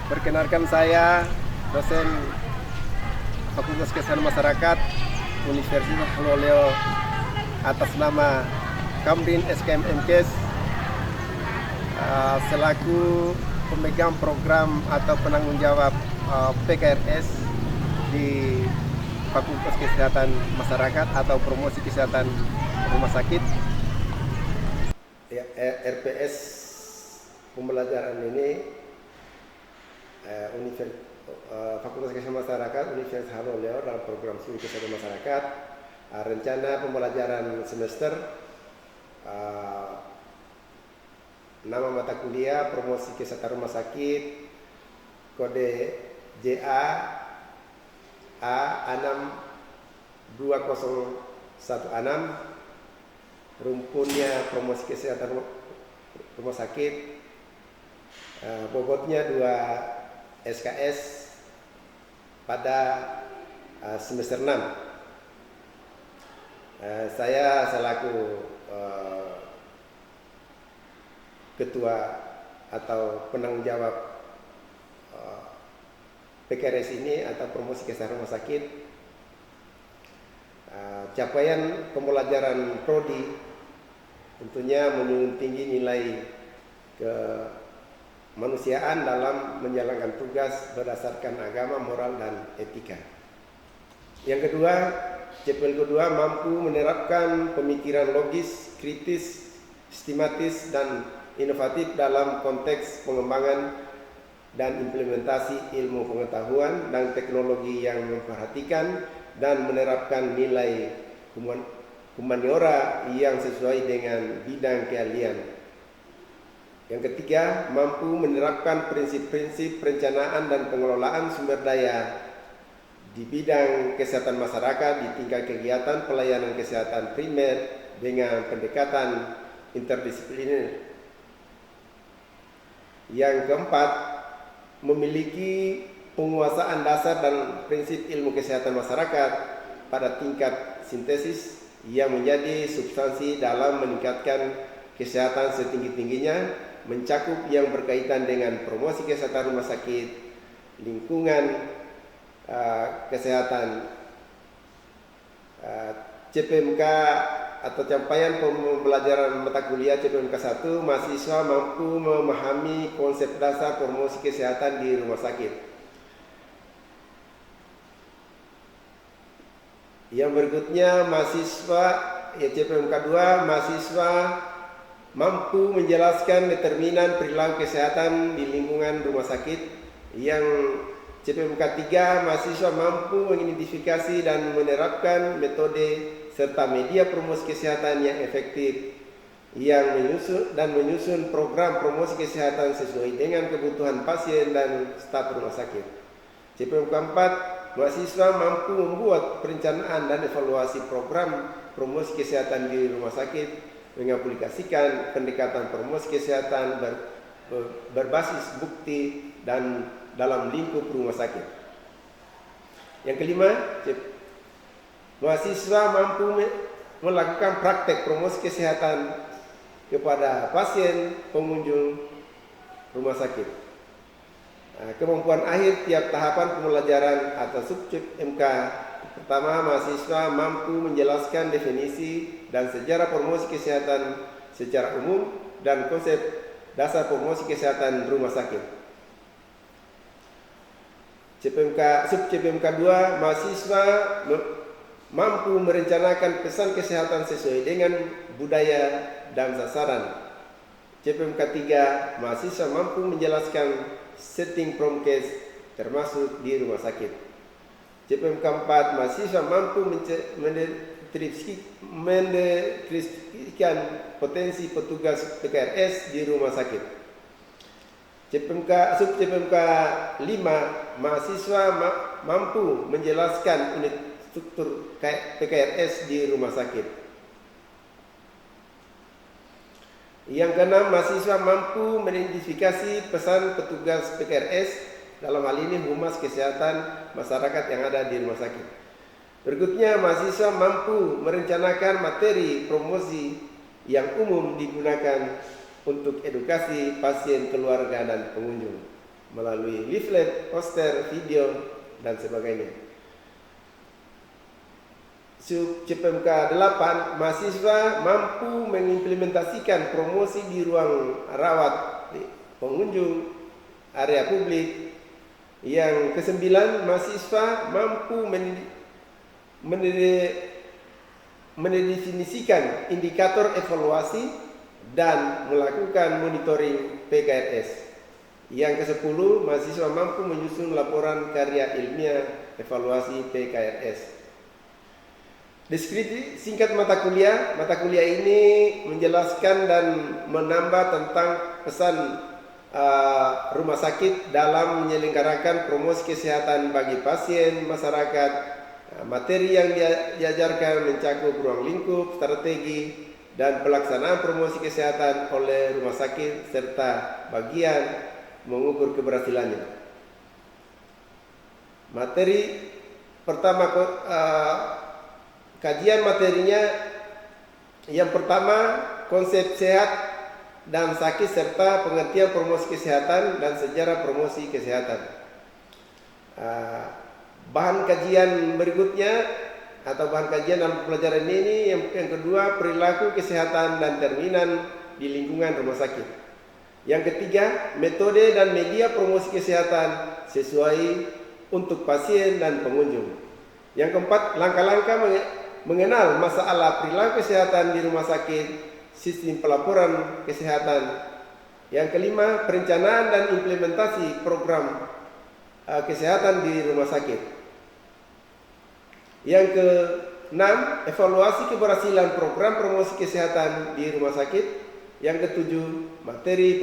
Perkenalkan saya dosen Fakultas Kesehatan Masyarakat Universitas Haloleo atas nama Kamdin SKM MKes selaku pemegang program atau penanggung jawab PKRS di Fakultas Kesehatan Masyarakat atau Promosi Kesehatan Rumah Sakit. RPS pembelajaran ini Fakultas Kesehatan Masyarakat Universitas Haloleo dalam program studi kesehatan masyarakat. Rencana pembelajaran semester nama mata kuliah promosi kesehatan rumah sakit, kode JA A62016, rumpunnya promosi kesehatan rumah sakit, bobotnya 2 SKS pada semester 6. Saya selaku ketua atau penanggung jawab PKRS ini atau promosi kesehatan rumah sakit. Capaian pembelajaran prodi tentunya menjunjung tinggi nilai kemanusiaan dalam menjalankan tugas berdasarkan agama, moral, dan etika. Yang kedua, CPL kedua mampu menerapkan pemikiran logis, kritis, sistematis, dan inovatif dalam konteks pengembangan dan implementasi ilmu pengetahuan dan teknologi yang memperhatikan dan menerapkan nilai humaniora yang sesuai dengan bidang keahlian. Yang ketiga, mampu menerapkan prinsip-prinsip perencanaan dan pengelolaan sumber daya di bidang kesehatan masyarakat di tingkat kegiatan pelayanan kesehatan primer dengan pendekatan interdisipliner. Yang keempat, memiliki penguasaan dasar dan prinsip ilmu kesehatan masyarakat pada tingkat sintesis yang menjadi substansi dalam meningkatkan kesehatan setinggi-tingginya, mencakup yang berkaitan dengan promosi kesehatan rumah sakit, lingkungan kesehatan, CPMK atau capaian pembelajaran mata kuliah CPMK 1, mahasiswa mampu memahami konsep dasar promosi kesehatan di rumah sakit. Yang berikutnya, mahasiswa CPMK 2, mahasiswa mampu menjelaskan determinan perilaku kesehatan di lingkungan rumah sakit. Yang CPMK 3, mahasiswa mampu mengidentifikasi dan menerapkan metode serta media promosi kesehatan yang efektif yang menyusun program promosi kesehatan sesuai dengan kebutuhan pasien dan staf rumah sakit. CPMK 4, mahasiswa mampu membuat perencanaan dan evaluasi program promosi kesehatan di rumah sakit, mengaplikasikan pendekatan promosi kesehatan berbasis bukti dan dalam lingkup rumah sakit. Yang kelima, mahasiswa mampu melakukan praktek promosi kesehatan kepada pasien pengunjung rumah sakit. Kemampuan akhir tiap tahapan pembelajaran atau subjek MK. Pertama, mahasiswa mampu menjelaskan definisi dan sejarah promosi kesehatan secara umum dan konsep dasar promosi kesehatan rumah sakit. Sub-CPMK 2, mahasiswa mampu merencanakan pesan kesehatan sesuai dengan budaya dan sasaran. CPMK 3, mahasiswa mampu menjelaskan setting promkes termasuk di rumah sakit. CPMK 4, mahasiswa mampu mendeskripsikan potensi petugas PKRS di rumah sakit. Sub-CPMK 5, mahasiswa mampu menjelaskan unit struktur PKRS di rumah sakit. Yang keenam, mahasiswa mampu mengidentifikasi pesan petugas PKRS, dalam hal ini humas kesehatan masyarakat yang ada di rumah sakit. Berikutnya, mahasiswa mampu merencanakan materi promosi yang umum digunakan untuk edukasi pasien, keluarga, dan pengunjung. melalui leaflet, poster, video, dan sebagainya. Sub CPMK 8, mahasiswa mampu mengimplementasikan promosi di ruang rawat pengunjung area publik. Yang ke-9, mahasiswa mampu mendefinisikan indikator evaluasi dan melakukan monitoring PKRS. Yang ke-10, mahasiswa mampu menyusun laporan karya ilmiah evaluasi PKRS. Deskripsi singkat mata kuliah. Mata kuliah ini menjelaskan dan menambah tentang pesan rumah sakit dalam menyelenggarakan promosi kesehatan bagi pasien, masyarakat. Materi yang diajarkan mencakup ruang lingkup, strategi, dan pelaksanaan promosi kesehatan oleh rumah sakit serta bagian mengukur keberhasilannya. Materi pertama, kajian materinya yang pertama, konsep sehat dan sakit serta pengertian promosi kesehatan dan sejarah promosi kesehatan. Bahan kajian berikutnya atau bahan kajian dalam pelajaran ini yang kedua, perilaku kesehatan dan terminan di lingkungan rumah sakit. Yang ketiga, metode dan media promosi kesehatan sesuai untuk pasien dan pengunjung. Yang keempat, langkah-langkah mengenal masalah perilaku kesehatan di rumah sakit, sistem pelaporan kesehatan. Yang kelima, perencanaan dan implementasi program kesehatan di rumah sakit. Yang keenam, evaluasi keberhasilan program promosi kesehatan di rumah sakit. Yang ketujuh, materi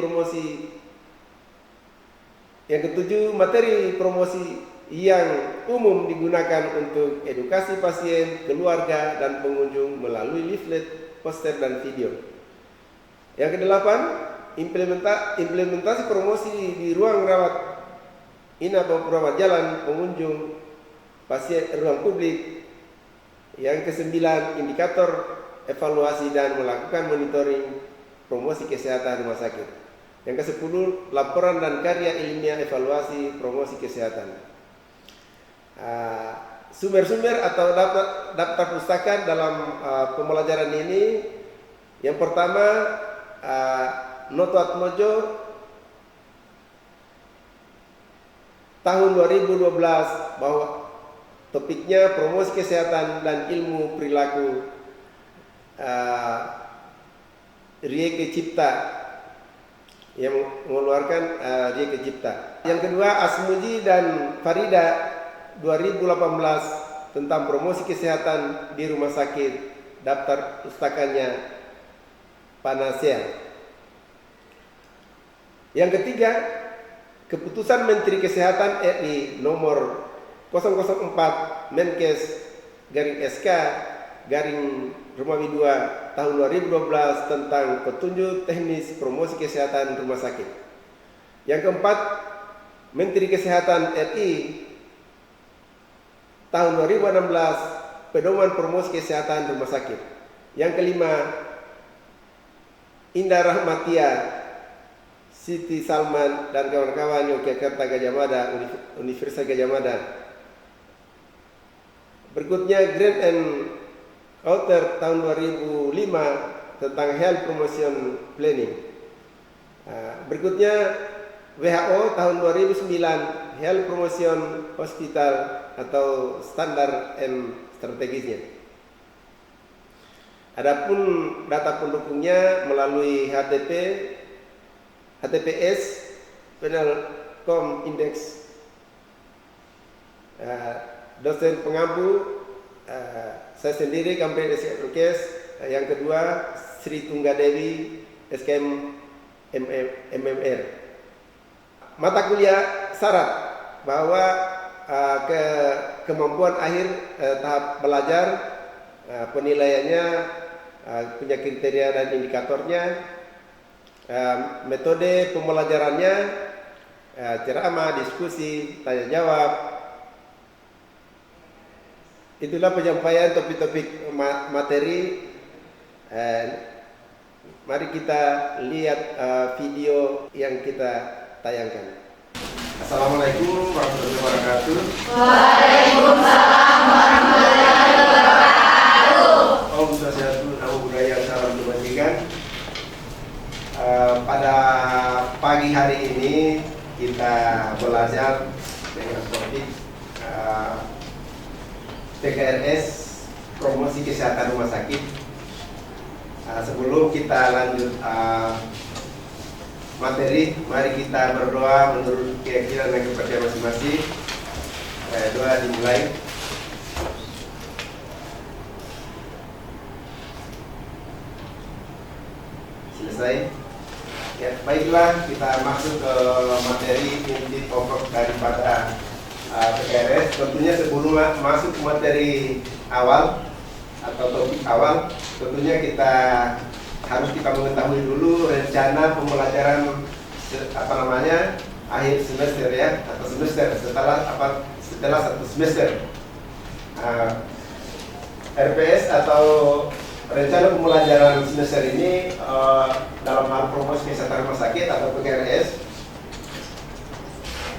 promosi yang umum digunakan untuk edukasi pasien, keluarga, dan pengunjung melalui leaflet, poster, dan video. Yang kedelapan, implementasi promosi di ruang rawat inap atau rawat jalan pengunjung pasien ruang publik. Yang kesembilan, indikator evaluasi dan melakukan monitoring promosi kesehatan rumah sakit. Yang ke-10, laporan dan karya ilmiah evaluasi promosi kesehatan. Sumber-sumber atau daftar pustaka dalam pembelajaran ini, yang pertama, Noto Atmojo tahun 2012 bahwa topiknya promosi kesehatan dan ilmu perilaku, Rieke Cipta yang mengeluarkan Rieke Cipta. Yang kedua, Asmuji dan Farida 2018 tentang promosi kesehatan di rumah sakit, daftar pustakanya Panacea. Yang ketiga, keputusan Menteri Kesehatan RI nomor 004 Menkes /SK Romawi 2 tahun 2012 tentang petunjuk teknis promosi kesehatan rumah sakit. Yang keempat, Menteri Kesehatan RI tahun 2016 pedoman promosi kesehatan rumah sakit. Yang kelima, Indah Rahmatia, Siti Salman dan kawan-kawan Yogyakarta Gajah Mada, Universitas Gajah Mada. Berikutnya, Grant and Author tahun 2005 tentang Health Promotion Planning. Berikutnya, WHO tahun 2009 Health Promotion Hospital atau standar and strategisnya. Adapun data pendukungnya melalui HTPS Penelcom Index. Dosen pengampu saya sendiri Kampen SKS. Yang kedua, Sri Tunggadewi SKM MMR. Mata kuliah syarat bahwa kemampuan akhir tahap belajar, penilaiannya punya kriteria dan indikatornya, metode pembelajarannya, ceramah, diskusi, tanya jawab. Itulah penyampaian topik-topik materi. Mari kita lihat video yang kita tayangkan. Assalamualaikum warahmatullahi wabarakatuh. Waalaikumsalam warahmatullahi wabarakatuh. Om Swastiastu, Namo Buddhaya, salam kebajikan. Pada pagi hari ini kita belajar dengan topik TKRS, promosi kesehatan rumah sakit. Sebelum kita lanjut materi, mari kita berdoa menurut keyakinan dan kepercayaan masing-masing. Doa dimulai. Selesai. Ya, baiklah, kita masuk ke materi inti pokok daripada TKRS. Tentunya sebelum masuk ke materi awal atau topik awal, tentunya kita harus kita mengetahui dulu rencana pembelajaran akhir semester ya, atau semester setelah satu semester. RPS atau rencana pembelajaran semester ini dalam hal promosi kesehatan rumah sakit atau PKRS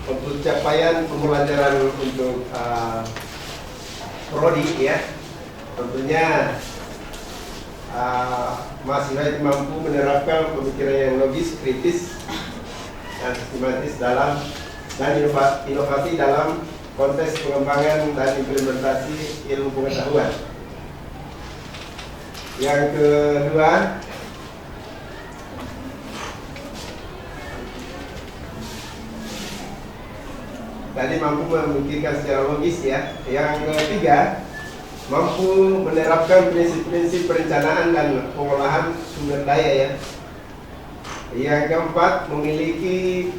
untuk capaian pembelajaran untuk prodi ya, tentunya mahasiswa itu mampu menerapkan pemikiran yang logis, kritis, dan sistematis dalam dan inovasi dalam konteks pengembangan dan implementasi ilmu pengetahuan. Yang kedua, tadi mampu memikirkan secara logis ya. Yang ketiga, mampu menerapkan prinsip-prinsip perencanaan dan pengolahan sumber daya ya. Yang keempat, memiliki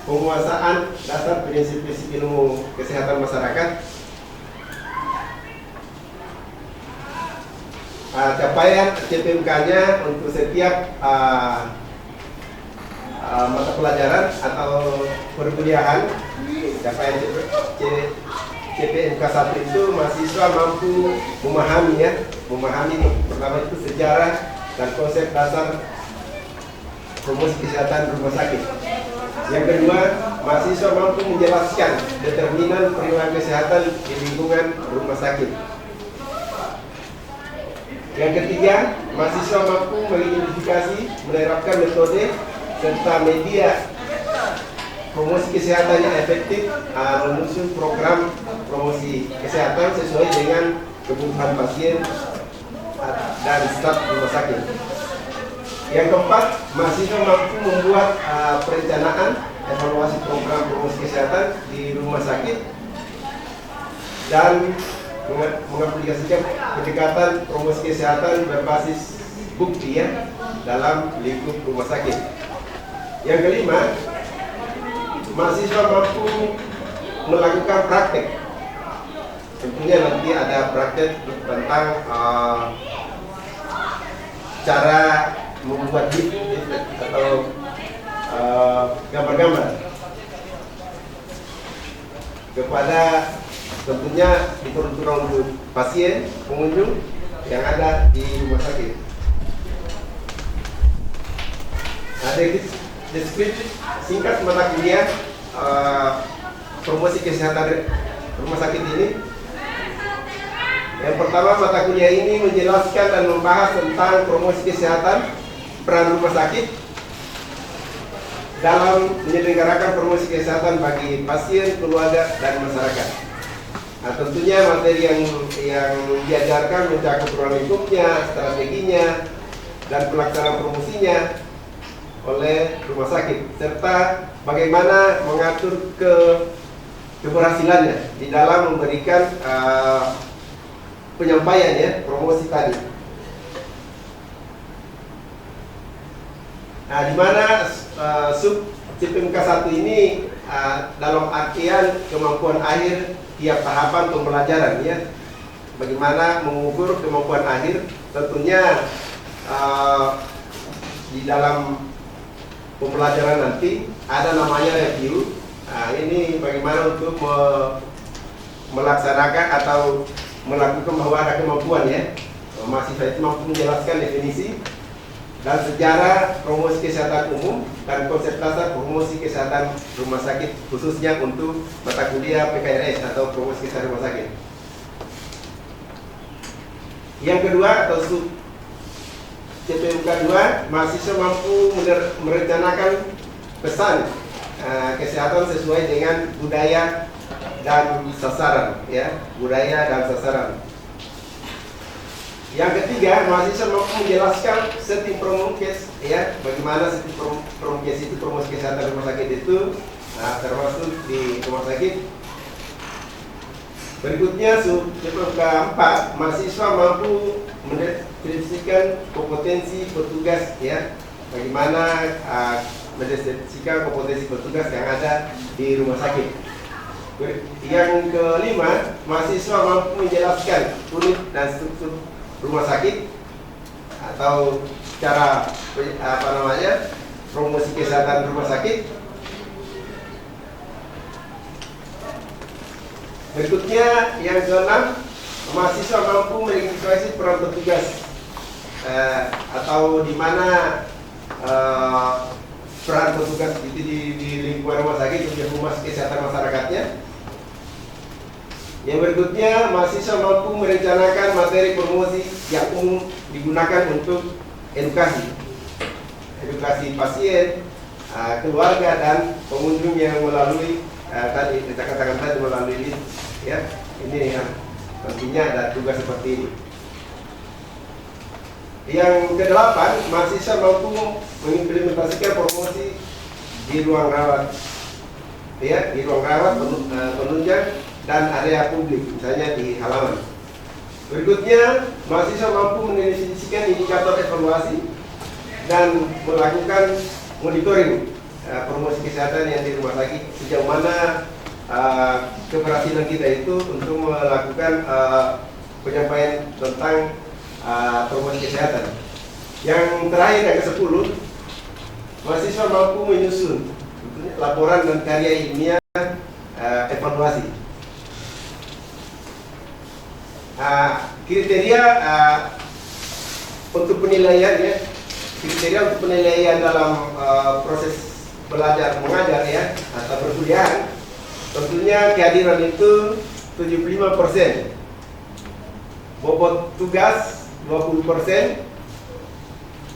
penguasaan dasar prinsip-prinsip ilmu kesehatan masyarakat. Capaian CPMK-nya untuk setiap mata pelajaran atau perkuliahan, capaian CPMK 1 itu mahasiswa mampu memahami pertama itu sejarah dan konsep dasar promosi kesehatan rumah sakit. Yang kedua, mahasiswa mampu menjelaskan determinan perilaku kesehatan di lingkungan rumah sakit. Yang ketiga, mahasiswa mampu mengidentifikasi, menerapkan metode serta media promosi kesehatan yang efektif, menyusun program promosi kesehatan sesuai dengan kebutuhan pasien dan staf rumah sakit. Yang keempat, mahasiswa mampu membuat perencanaan evaluasi program promosi kesehatan di rumah sakit dan mengaplikasikan pendekatan promosi kesehatan berbasis bukti ya dalam lingkup rumah sakit. Yang kelima, mahasiswa mampu melakukan praktek. Tentunya nanti ada praktek tentang cara membuat leaflet atau gambar-gambar kepada tentunya diperuntukkan untuk pasien, pengunjung yang ada di rumah sakit. Ada deskripsi singkat mata kuliah promosi kesehatan rumah sakit ini. Yang pertama, mata kuliah ini menjelaskan dan membahas tentang promosi kesehatan, peran rumah sakit dalam menyelenggarakan promosi kesehatan bagi pasien, keluarga, dan masyarakat. Nah, tentunya materi yang diajarkan mencakup ruang lingkupnya, strateginya, dan pelaksanaan promosinya oleh rumah sakit, serta bagaimana mengatur keberhasilannya di dalam memberikan penyampaian ya promosi tadi. Nah, di mana sub CPMK 1 ini dalam artian kemampuan akhir tiap tahapan pembelajaran ya. Bagaimana mengukur kemampuan akhir, tentunya di dalam pembelajaran nanti ada namanya review. Nah, ini bagaimana untuk melaksanakan atau melakukan bahwa ada kemampuan ya. Mahasiswa itu mampu menjelaskan definisi, dan sejarah promosi kesehatan umum dan konsep dasar promosi kesehatan rumah sakit khususnya untuk mata kuliah PKRS atau promosi kesehatan rumah sakit. Yang kedua atau sub CPMK 2, mahasiswa mampu merencanakan pesan kesehatan sesuai dengan budaya dan sasaran, ya, budaya dan sasaran. Yang ketiga, mahasiswa mampu menjelaskan sistem promokes, ya, bagaimana sistem promokes itu, promosi kesehatan rumah sakit itu, termasuk di rumah sakit. Berikutnya, keempat, mahasiswa mampu mendeskripsikan kompetensi petugas, ya, bagaimana mendeskripsikan kompetensi petugas yang ada di rumah sakit. Yang kelima, mahasiswa mampu menjelaskan unit dan struktur rumah sakit atau cara promosi kesehatan rumah sakit. Berikutnya yang keenam, mahasiswa mampu mengidentifikasi peran petugas atau di mana peran petugas itu di lingkungan rumah sakit untuk promosi kesehatan masyarakatnya. Yang berikutnya, mahasiswa mampu merencanakan materi promosi yang umum digunakan untuk edukasi pasien, keluarga dan pengunjung yang melalui tadi kita katakan tadi melalui ini, ya, ini yang tentunya ada tugas seperti ini. Yang kedelapan, mahasiswa mampu mengimplementasikan promosi di ruang rawat, ya, di ruang rawat, penunjang dan area publik, misalnya di halaman. Berikutnya, mahasiswa mampu mendefinisikan indikator evaluasi dan melakukan monitoring promosi kesehatan yang di rumah sakit, sejauh mana keberhasilan kita itu untuk melakukan penyampaian tentang promosi kesehatan. Yang terakhir, yang ke-10, mahasiswa mampu menyusun laporan dan karya ilmiah evaluasi. Kriteria untuk penilaian, ya, kriteria untuk penilaian dalam proses belajar mengajar, ya, atau perkuliahan, tentunya kehadiran itu 75%, bobot tugas 20%,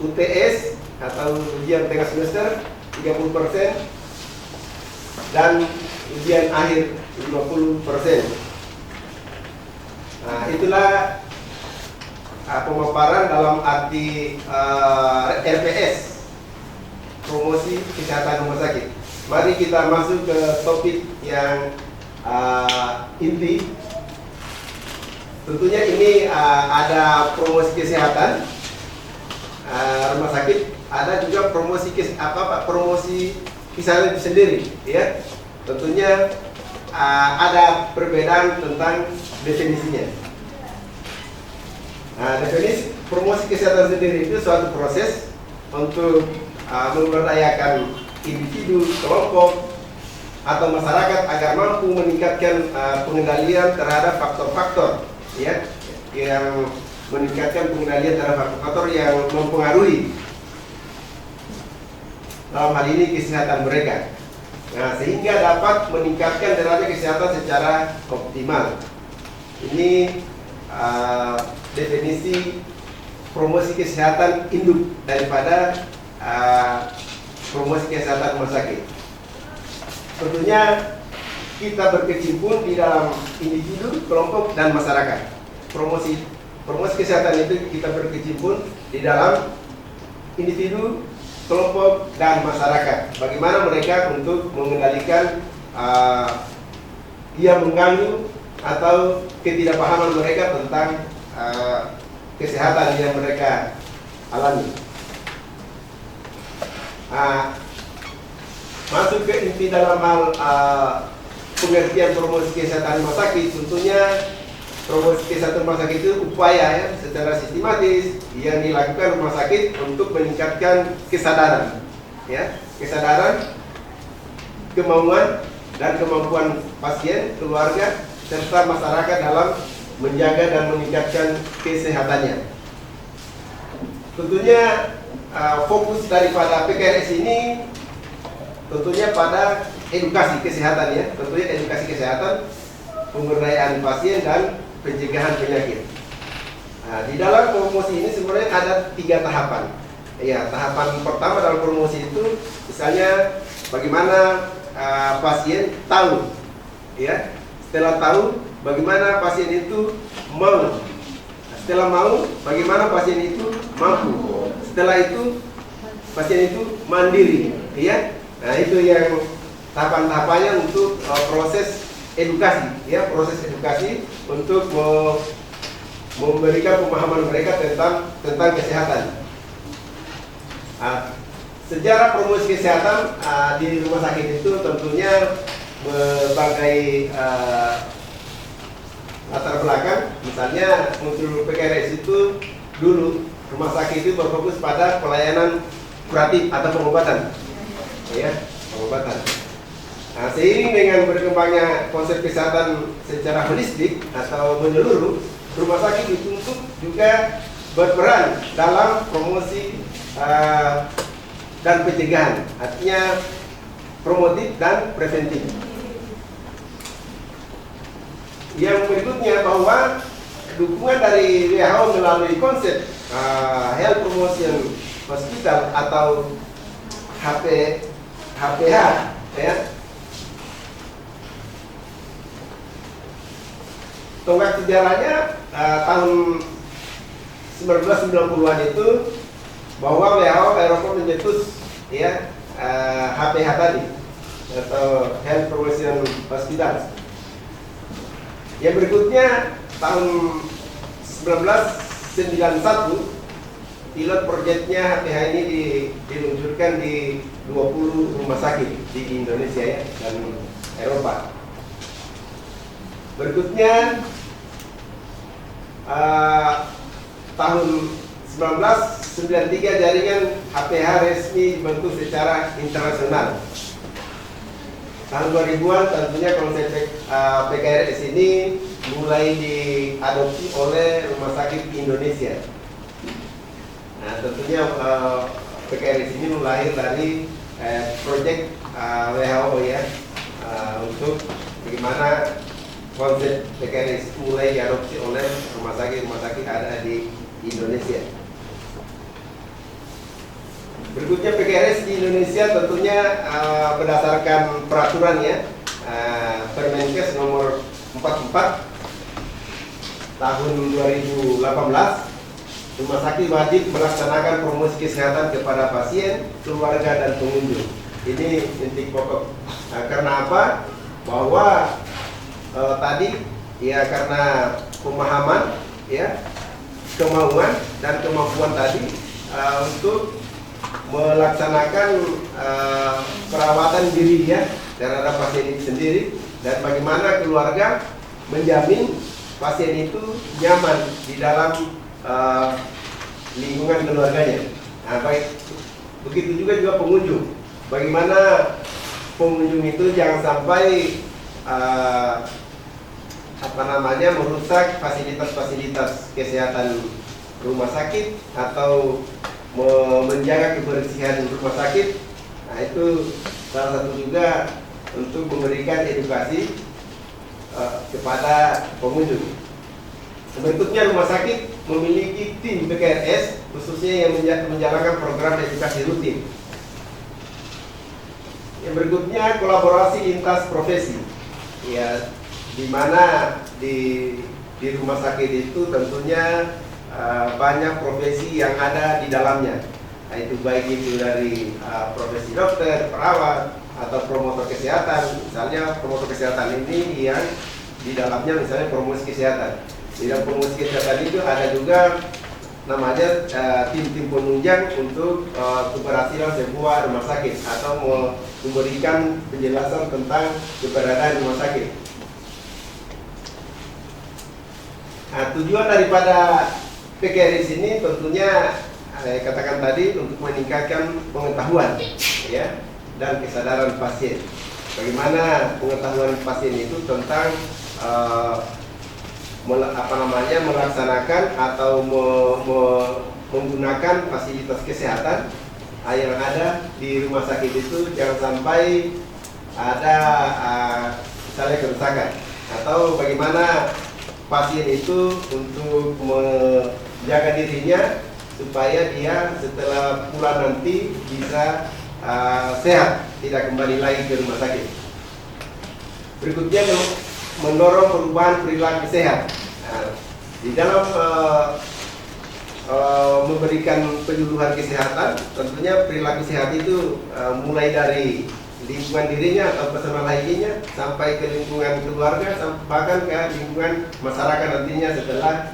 UTS atau ujian tengah semester 30%, dan ujian akhir 50%. Itulah pemaparan dalam arti RPS, promosi kesehatan rumah sakit. Mari kita masuk ke topik yang inti. Tentunya ini ada promosi kesehatan rumah sakit, ada juga promosi promosi kesehatan itu sendiri, ya. Tentunya ada perbedaan tentang definisinya. Definisi promosi kesehatan sendiri itu suatu proses untuk memberdayakan individu, kelompok, atau masyarakat agar mampu meningkatkan pengendalian terhadap faktor-faktor, ya, yang meningkatkan pengendalian terhadap faktor-faktor yang mempengaruhi dalam hal ini kesehatan mereka. Sehingga dapat meningkatkan derajat kesehatan secara optimal. Ini definisi promosi kesehatan induk daripada promosi kesehatan rumah sakit. Tentunya kita berkecimpung di dalam individu, kelompok, dan masyarakat. Promosi kesehatan itu kita berkecimpung di dalam individu, kelompok, dan masyarakat. Bagaimana mereka untuk mengendalikan yang mengganggu atau ketidakpahaman mereka tentang kesehatan yang mereka alami. Masuk ke inti dalam hal pengertian promosi kesehatan rumah sakit, tentunya promosi kesehatan rumah sakit itu upaya, ya, secara sistematis yang dilakukan rumah sakit untuk meningkatkan kesadaran, ya, kesadaran, kemauan dan kemampuan pasien, keluarga, serta masyarakat dalam menjaga dan meningkatkan kesehatannya. Tentunya fokus daripada PKRS ini tentunya pada edukasi kesehatan ya, tentunya edukasi kesehatan, pemberdayaan pasien dan pencegahan penyakit. Nah, di dalam promosi ini sebenarnya ada 3 tahapan. Ya, tahapan pertama dalam promosi itu misalnya bagaimana pasien tahu, ya. Setelah tahu, bagaimana pasien itu mau. Setelah mau, bagaimana pasien itu mampu. Setelah itu, pasien itu mandiri, ya. Nah, itu yang tahapan-tahapannya untuk proses edukasi, ya, proses edukasi untuk memberikan pemahaman mereka tentang kesehatan. Sejarah promosi kesehatan di rumah sakit itu tentunya berbagai latar belakang. Misalnya muncul PKRS itu dulu rumah sakit itu berfokus pada pelayanan kuratif atau pengobatan, ya, pengobatan. Nah, seiring dengan berkembangnya konsep kesehatan secara holistik atau menyeluruh, rumah sakit dituntut juga berperan dalam promosi dan pencegahan, artinya promotif dan preventif. Yang berikutnya bahwa dukungan dari WHO melalui konsep Health Promotion Hospital atau HPH, ya. Tonggak sejarahnya tahun 1990-an itu bahwa WHO Eropa mencetus, ya, HPH tadi atau Health Promotion Hospital. Yang berikutnya tahun 1991 pilot proyeknya HPH ini diluncurkan di 20 rumah sakit di Indonesia, ya, dan Eropa. Berikutnya tahun 1993 jaringan HPH resmi dibentuk secara internasional. Tahun 2000-an tentunya konsep PKRS ini mulai diadopsi oleh rumah sakit di Indonesia. Nah, tentunya PKRS ini lahir dari proyek WHO, ya, untuk bagaimana konsep PKRS mulai diadopsi oleh rumah sakit ada di Indonesia. Berikutnya PKRS di Indonesia tentunya berdasarkan peraturan, ya, Permenkes nomor 44 tahun 2018, rumah sakit wajib melaksanakan promosi kesehatan kepada pasien, keluarga dan pengunjung. Ini inti pokok. Karena apa? Bahwa tadi, ya, karena pemahaman, ya, kemauan dan kemampuan tadi untuk melaksanakan perawatan diri, ya, terhadap pasien itu sendiri, dan bagaimana keluarga menjamin pasien itu nyaman di dalam lingkungan keluarganya. Nah, baik begitu juga pengunjung. Bagaimana pengunjung itu jangan sampai merusak fasilitas-fasilitas kesehatan rumah sakit atau menjaga kebersihan rumah sakit. Nah, itu salah satu juga untuk memberikan edukasi kepada pengunjung. Berikutnya, rumah sakit memiliki tim PKRS khususnya yang menjalankan program edukasi rutin. Yang berikutnya, kolaborasi lintas profesi, ya, di mana di rumah sakit itu tentunya banyak profesi yang ada di dalamnya. Nah, itu baik itu dari profesi dokter, perawat, atau promotor kesehatan. Misalnya promotor kesehatan ini yang di dalamnya misalnya promosi kesehatan. Di dalam promosi kesehatan itu ada juga namanya tim-tim penunjang untuk keberhasilan sebuah rumah sakit atau memberikan penjelasan tentang keberadaan rumah sakit. Nah, tujuan daripada PKRS ini tentunya katakan tadi untuk meningkatkan pengetahuan, ya, dan kesadaran pasien. Bagaimana pengetahuan pasien itu tentang melaksanakan atau menggunakan fasilitas kesehatan yang ada di rumah sakit itu. Jangan sampai ada misalnya kerusakan, atau bagaimana pasien itu untuk menjaga dirinya supaya dia setelah pulang nanti bisa sehat, tidak kembali lagi ke rumah sakit. Berikutnya, mendorong perubahan perilaku sehat. Di dalam memberikan penyuluhan kesehatan, tentunya perilaku sehat itu mulai dari lingkungan dirinya atau personal hygiene-nya sampai ke lingkungan keluarga, bahkan ke lingkungan masyarakat nantinya setelah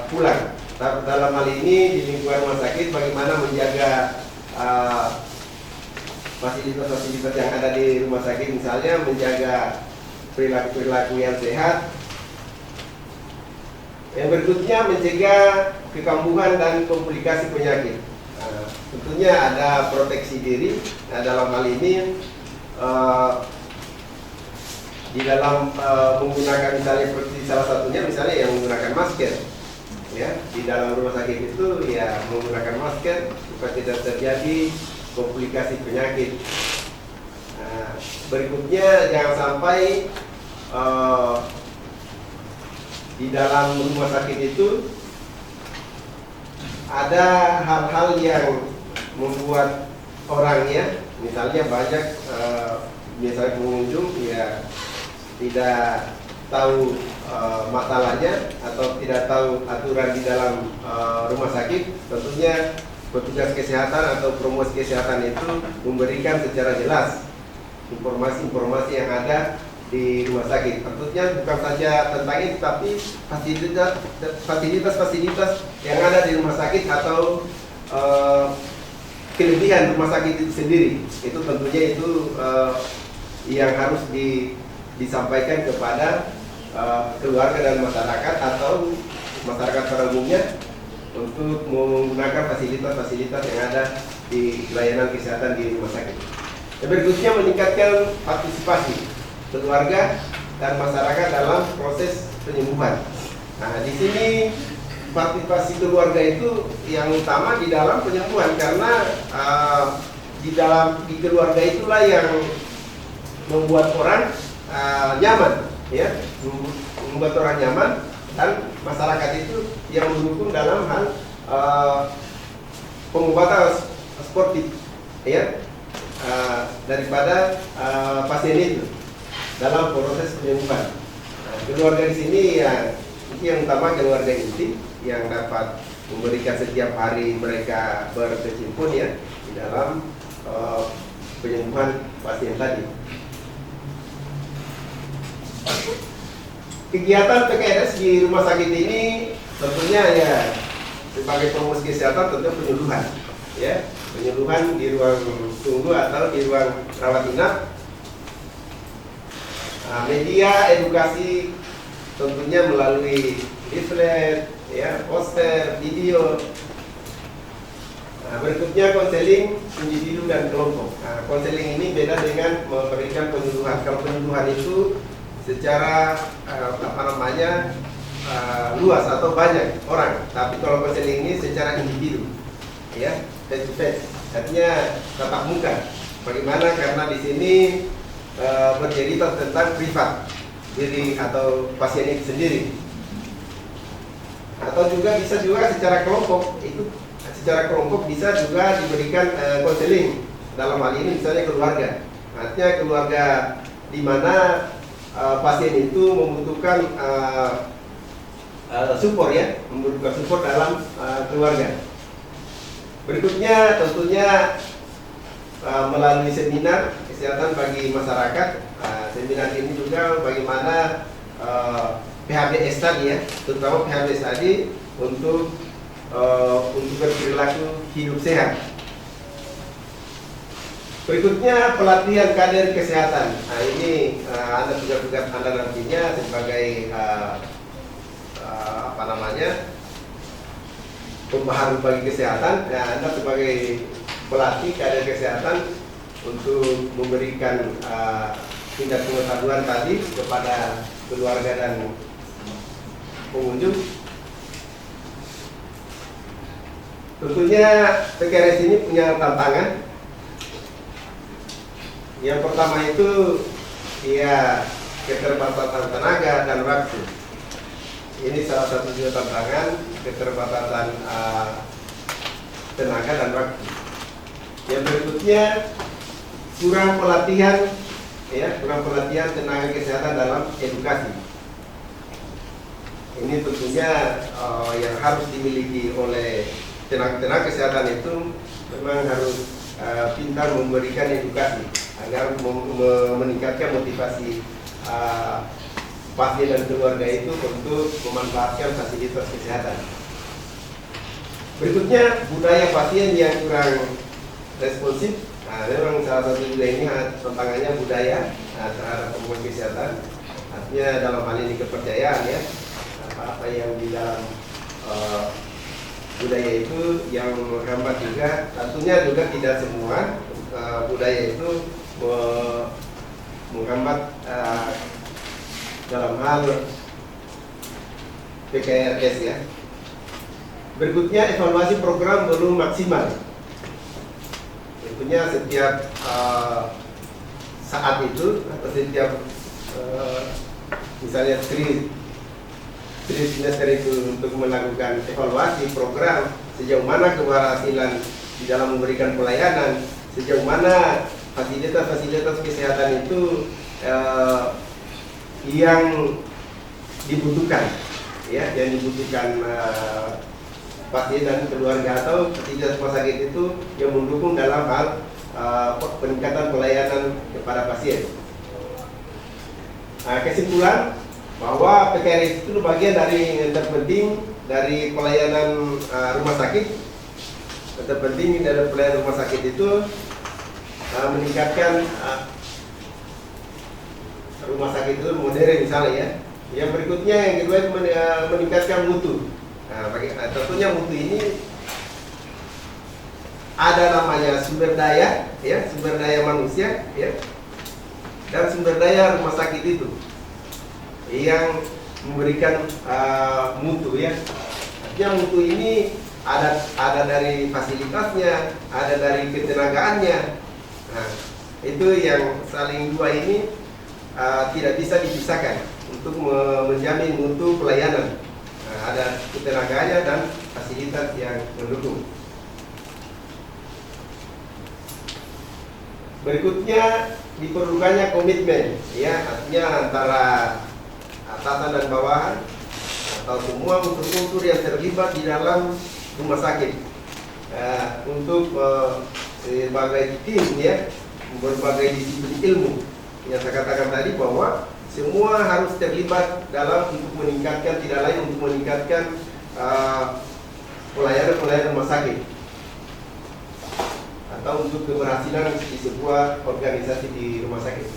pulang. Dalam hal ini di lingkungan rumah sakit, bagaimana menjaga fasilitas-fasilitas yang ada di rumah sakit, misalnya menjaga perilaku-perilaku yang sehat. Yang berikutnya, mencegah kekambuhan dan komplikasi penyakit. Tentunya ada proteksi diri. Dalam hal ini di dalam menggunakan, misalnya seperti salah satunya misalnya yang menggunakan masker, ya, di dalam rumah sakit itu ya menggunakan masker supaya tidak terjadi komplikasi penyakit. Berikutnya, jangan sampai di dalam rumah sakit itu ada hal-hal yang membuat orangnya, misalnya banyak biasanya pengunjung ya tidak tahu masalahnya atau tidak tahu aturan di dalam rumah sakit. Tentunya petugas kesehatan atau promosi kesehatan itu memberikan secara jelas informasi-informasi yang ada di rumah sakit. Tentunya bukan saja tentang itu, tapi fasilitas-fasilitas yang ada di rumah sakit atau kelebihan rumah sakit itu sendiri. Itu tentunya itu yang harus disampaikan kepada keluarga dan masyarakat atau masyarakat pada umumnya untuk menggunakan fasilitas-fasilitas yang ada di layanan kesehatan di rumah sakit. Berikutnya, meningkatkan partisipasi keluarga dan masyarakat dalam proses penyembuhan. Di sini partisipasi keluarga itu yang utama di dalam penyembuhan, karena di keluarga itulah yang membuat orang nyaman, ya, membuat orang nyaman, dan masyarakat itu yang mendukung dalam hal pengobatan sportif, ya, daripada pasien itu dalam proses penyembuhan. Keluarga di sini ya itu yang utama, keluarga inti yang dapat memberikan setiap hari mereka berkecimpung ya di dalam penyembuhan pasien tadi. Kegiatan PKRS di rumah sakit ini tentunya ya sebagai promosi kesehatan, tentu penyuluhan, ya, penyuluhan di ruang tunggu atau di ruang rawat inap. Media edukasi tentunya melalui leaflet, ya, poster, video. Berikutnya, konseling individu dan kelompok. Konseling ini beda dengan memberikan penyuluhan. Kalau penyuluhan itu secara luas atau banyak orang, tapi kalau konseling ini secara individu, ya, face to face, artinya tatap muka. Bagaimana? Karena di sini bercerita tentang privat diri atau pasien itu sendiri, atau juga bisa juga secara kelompok. Itu secara kelompok bisa juga diberikan konseling. Dalam hal ini misalnya keluarga, artinya keluarga di mana pasien itu membutuhkan support, ya, membutuhkan support dalam keluarga. Berikutnya tentunya melalui seminar kesehatan bagi masyarakat. Seminar ini juga bagaimana PHBS tadi, ya, terutama PHBS tadi untuk berperilaku hidup sehat. Berikutnya, pelatihan kader kesehatan. Ini Anda tugas-tugas Anda nantinya sebagai pembaharu bagi kesehatan. Anda sebagai pelatih kader kesehatan untuk memberikan tindak pengetahuan tadi kepada keluarga dan pengunjung. Tentunya PKRS ini punya tantangan. Yang pertama itu ya keterbatasan tenaga dan waktu. Ini salah satu juga tantangan, keterbatasan tenaga dan waktu. Yang berikutnya kurang pelatihan, ya kurang pelatihan tenaga kesehatan dalam edukasi. Ini tentunya yang harus dimiliki oleh tenaga kesehatan itu memang harus pintar memberikan edukasi agar meningkatkan motivasi pasien dan keluarga itu untuk memanfaatkan fasilitas kesehatan. Berikutnya budaya pasien yang kurang responsif. Nah, memang salah satu juga ini tantangannya budaya terhadap hubungan kesehatan. Artinya dalam hal ini kepercayaan ya, apa yang di dalam budaya itu yang menghambat juga. Tentunya juga tidak semua budaya itu menghambat dalam hal PKRS ya. Berikutnya evaluasi program belum maksimal. Tentunya setiap saat itu atau setiap misalnya tri semester itu untuk melakukan evaluasi program sejauh mana keberhasilan di dalam memberikan pelayanan, sejauh mana fasilitas-fasilitas kesehatan itu yang dibutuhkan, ya, yang dibutuhkan pasien dan keluarga atau fasilitas rumah sakit itu yang mendukung dalam hal peningkatan pelayanan kepada pasien. Nah, kesimpulan bahwa PKRS itu bagian dari yang terpenting dari pelayanan rumah sakit. Yang terpenting dari pelayanan rumah sakit itu meningkatkan rumah sakit itu modern misalnya ya. Yang berikutnya yang kedua itu meningkatkan mutu. Nah, tentunya mutu ini ada namanya sumber daya, ya, sumber daya manusia, ya, dan sumber daya rumah sakit itu yang memberikan mutu, ya. Artinya mutu ini ada dari fasilitasnya, ada dari ketenagaannya. Nah, itu yang saling dua ini tidak bisa dipisahkan untuk menjamin mutu pelayanan. Nah, ada ketenagaannya dan fasilitas yang mendukung. Berikutnya diperlukannya komitmen, ya, artinya antara atasan dan bawahan atau semua unsur-unsur yang terlibat di dalam rumah sakit untuk sebagai tim, ya, berbagai disiplin ilmu yang saya katakan tadi bahwa semua harus terlibat dalam untuk meningkatkan, tidak lain untuk meningkatkan pelayanan rumah sakit atau untuk keberhasilan di sebuah organisasi di rumah sakit.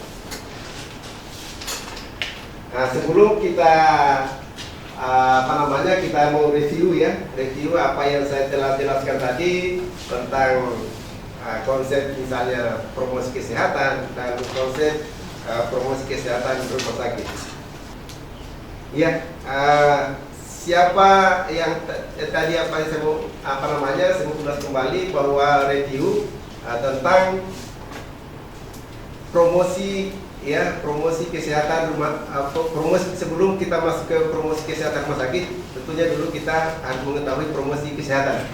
Nah, sebelum kita kita mau review, ya, review apa yang saya telah jelaskan tadi tentang konsep misalnya promosi kesehatan dan konsep promosi kesehatan rumah sakit. Ya, siapa yang tadi saya mau ulas kembali bahwa review tentang promosi, ya, promosi kesehatan promosi sebelum kita masuk ke promosi kesehatan rumah sakit, tentunya dulu kita harus mengetahui promosi kesehatan.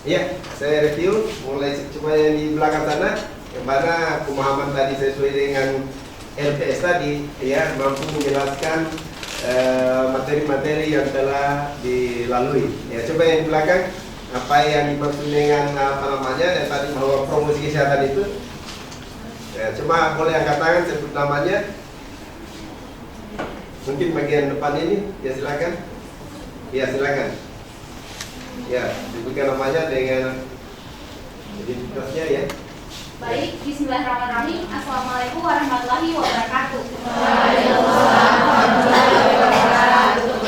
Ya, saya review mulai coba yang di belakang sana, yang mana pemahaman tadi sesuai dengan LPS tadi, ya, mampu menjelaskan materi-materi yang telah dilalui. Ya, coba yang di belakang apa yang dimaksud dengan yang tadi bahwa promosi kesehatan itu. Ya, coba boleh angkat tangan sebut namanya. Mungkin bagian depan ini, ya silakan. Ya silakan. Ya, sebutkan namanya dengan identitasnya, ya. Baik, bismillahirrahmanirrahim. Assalamualaikum warahmatullahi wabarakatuh. Waalaikumsalam warahmatullahi wabarakatuh.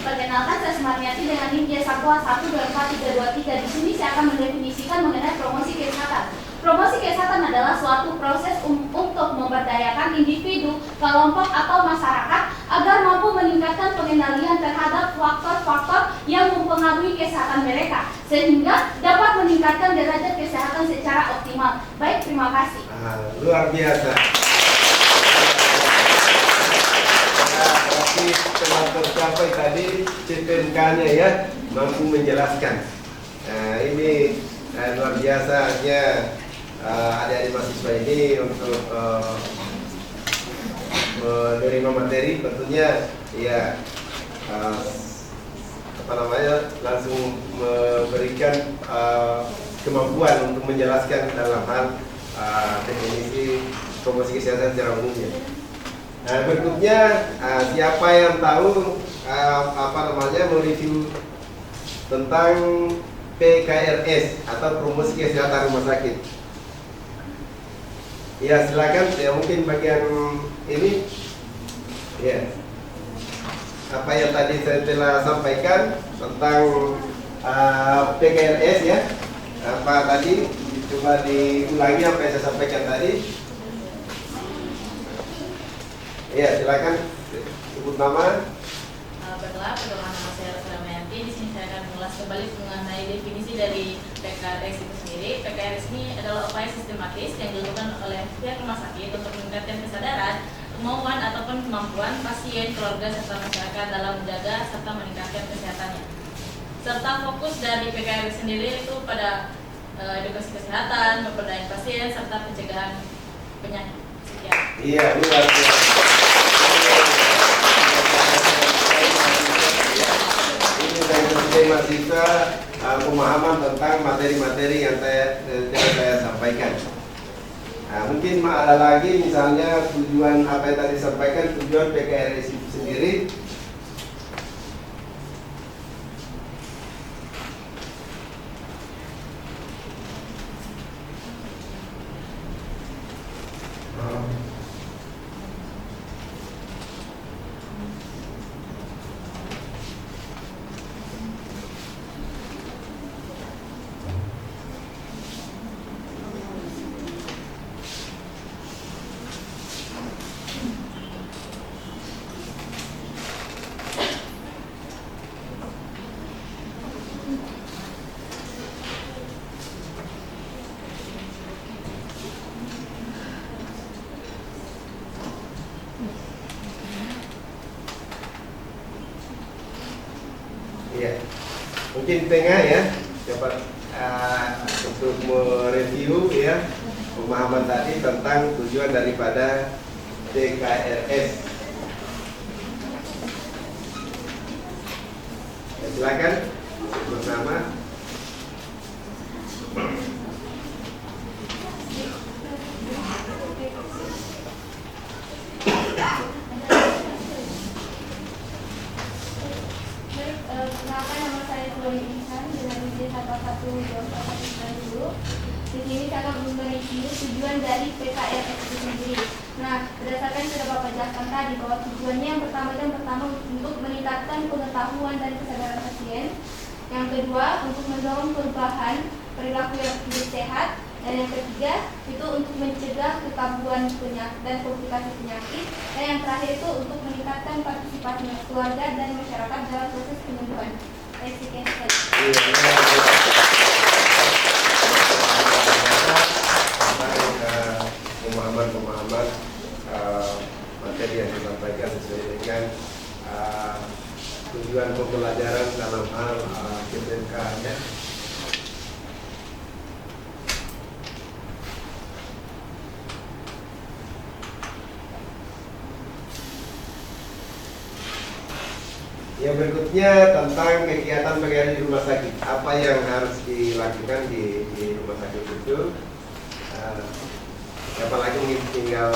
Perkenalkan, saya Sumarniati dengan NIM J1A1242323. Di sini saya akan mendefinisikan mengenai promosi kesehatan kelompok atau masyarakat agar mampu meningkatkan pengendalian terhadap faktor-faktor yang mempengaruhi kesehatan mereka sehingga dapat meningkatkan derajat kesehatan secara optimal. Baik, terima kasih. Luar biasa. Berarti telah tercapai tadi CPMK-nya ya, mampu menjelaskan. Nah, ini luar biasa ya, adik-adik mahasiswa ini untuk menerima materi tentunya ya langsung memberikan kemampuan untuk menjelaskan dalam hal definisi promosi kesehatan secara umumnya. Nah, berikutnya siapa yang tahu mereview tentang PKRS atau promosi kesehatan rumah sakit? Ya, silakan. Ya, mungkin bagian ini ya, apa yang tadi saya telah sampaikan tentang PKRS ya, apa tadi coba diulangi apa yang saya sampaikan tadi. Ya, silakan sebut nama. Baiklah, perkenalkan nama saya Ramayanti. Di sini saya akan mengulas kembali mengenai definisi dari PKRS itu sendiri. PKRS ini adalah upaya sistematis yang dilakukan oleh pihak rumah sakit untuk meningkatkan kesadaran, kemauan ataupun kemampuan pasien, keluarga serta masyarakat dalam menjaga serta meningkatkan kesehatannya. Serta fokus dari PKRS sendiri itu pada edukasi kesehatan, pemberdayaan pasien serta pencegahan penyakit. Sekian. Iya, luar biasa. Ini dari mahasiswa pemahaman tentang materi-materi yang saya sampaikan. Nah, mungkin ada lagi misalnya tujuan apa yang tadi disampaikan, tujuan PKRS itu sendiri. Ya, mungkin tengah ya dapat untuk mereview ya pemahaman tadi tentang tujuan daripada PKRS. Ya, silakan bersama. Perkenalkan, nama saya Chloe Insan dengan ujian 1124190. Di sini saya akan mereview tujuan dari PKRS itu sendiri. Nah, berdasarkan yang sudah Bapak jelaskan tadi bahwa tujuannya yang pertama untuk meningkatkan pengetahuan dan kesadaran pasien. Yang kedua, untuk mendorong perubahan perilaku yang hidup sehat. Dan yang ketiga, itu untuk mencegah kekambuhan penyakit dan komplikasi penyakit. Dan yang terakhir itu untuk meningkatkan partisipasi keluarga dan masyarakat dalam proses penyembuhan. Sekian saja. Pemahaman materi yang disampaikan sesuai dengan tujuan pembelajaran dalam hal PPMK ya. Yang berikutnya tentang kegiatan bagaimana di rumah sakit. Apa yang harus dilakukan di rumah sakit itu? Apalagi tinggal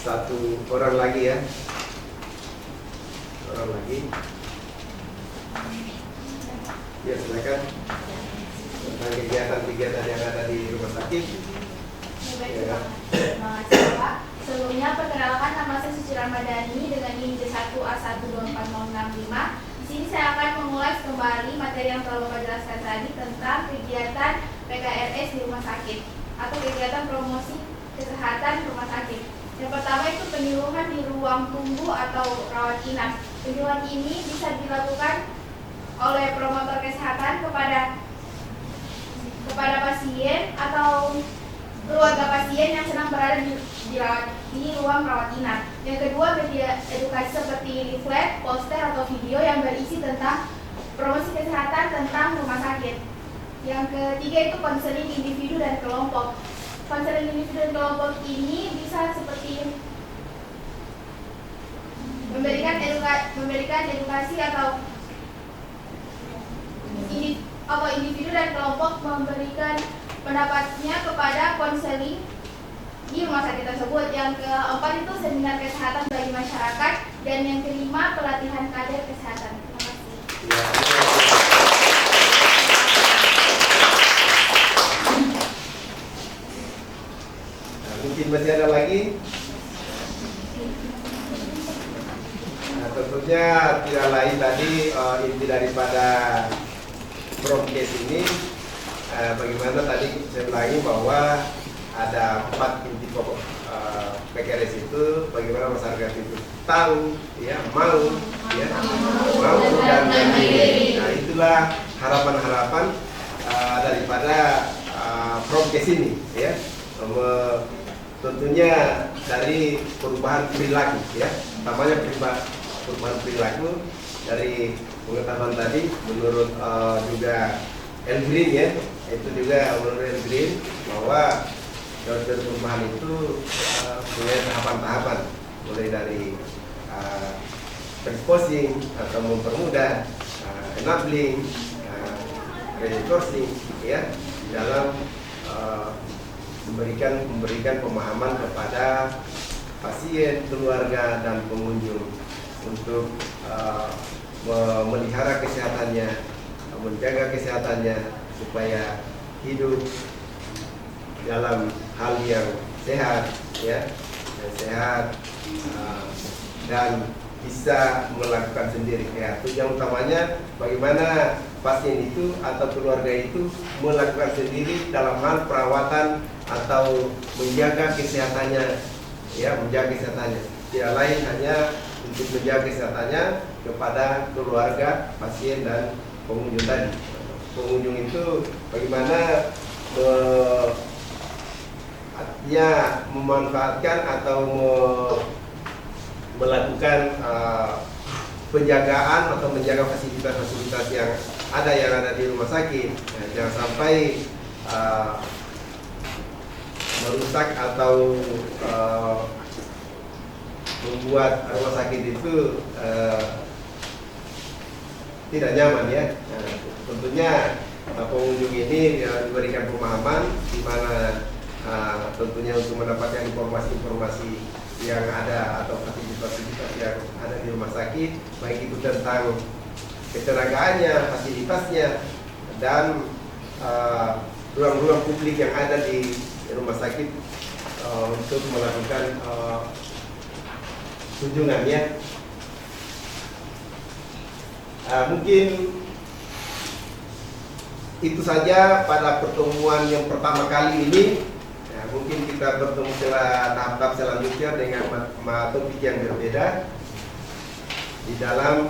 satu orang lagi ya. Orang lagi. Ya, silakan. Tentang kegiatan yang ada di rumah sakit. Ya. Terima kasih, Pak. Sebelumnya perkenalkan, nama saya Suci Ramadhani dengan NIM J1A12465. Di sini saya akan mengulas kembali materi yang telah Bapak jelaskan tadi tentang kegiatan PKRS di rumah sakit atau kegiatan promosi kesehatan rumah sakit. Yang pertama itu penyuluhan di ruang tunggu atau rawat inap. Penyuluhan ini bisa dilakukan oleh promotor kesehatan kepada pasien atau keluarga pasien yang sedang berada di ruang rawat inap. Yang kedua, media edukasi seperti leaflet, poster atau video yang berisi tentang promosi kesehatan tentang rumah sakit. Yang ketiga itu konseling individu dan kelompok. Konseling individu dan kelompok ini bisa seperti memberikan edukasi atau individu dan kelompok memberikan pendapatnya kepada konseling di rumah sakit tersebut. Yang keempat itu seminar kesehatan bagi masyarakat, dan yang kelima pelatihan kader kesehatan. Terima kasih. Mungkin masih ada lagi. Nah, tentunya tidak lain tadi inti daripada Promkes ini bagaimana tadi saya ulangi bahwa ada 4 inti pokok PKRS itu, bagaimana masyarakat itu tahu, ya, mau dan mandiri. Nah, itulah harapan-harapan daripada Promkes ini, ya. Tentunya dari perubahan perilaku, ya, utamanya perubahan perilaku dari pengetahuan tadi menurut juga Elgreen, ya, itu juga menurut Elgreen bahwa dari perubahan itu punya tahapan-tahapan, mulai dari exposing atau mempermudah, enabling, reinforcing, ya, dalam memberikan pemahaman kepada pasien, keluarga, dan pengunjung untuk memelihara kesehatannya, menjaga kesehatannya supaya hidup dalam hal yang sehat, ya, dan bisa melakukan sendiri. Ya, tujuan utamanya bagaimana pasien itu atau keluarga itu melakukan sendiri dalam hal perawatan atau menjaga kesehatannya, ya, menjaga kesehatannya. Tidak lain hanya untuk menjaga kesehatannya kepada keluarga, pasien, dan pengunjung tadi. Pengunjung itu bagaimana artinya memanfaatkan atau melakukan penjagaan atau menjaga fasilitas-fasilitas yang ada di rumah sakit. Nah, jangan sampai merusak atau membuat rumah sakit itu tidak nyaman, ya. Nah, tentunya pengunjung ini diberikan pemahaman di mana tentunya untuk mendapatkan informasi-informasi yang ada atau fasilitas-fasilitas yang ada di rumah sakit, baik itu tentang ketenagaannya, fasilitasnya, dan ruang-ruang publik yang ada di rumah sakit untuk melakukan kunjungannya. Mungkin itu saja pada pertemuan yang pertama kali ini. Mungkin kita bertemu setelah tahap-tahap selanjutnya dengan topik yang berbeda di dalam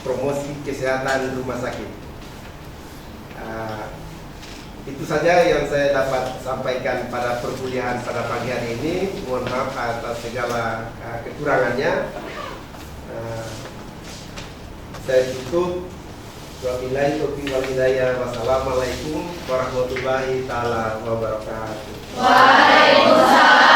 promosi kesehatan rumah sakit. Itu saja yang saya dapat sampaikan pada perkuliahan pada pagi hari ini. Mohon maaf atas segala kekurangannya. Saya tutup. Wabillahi taufiq wal hidayah. Wassalamualaikum warahmatullahi taala wabarakatuh. Waalaikumsalam.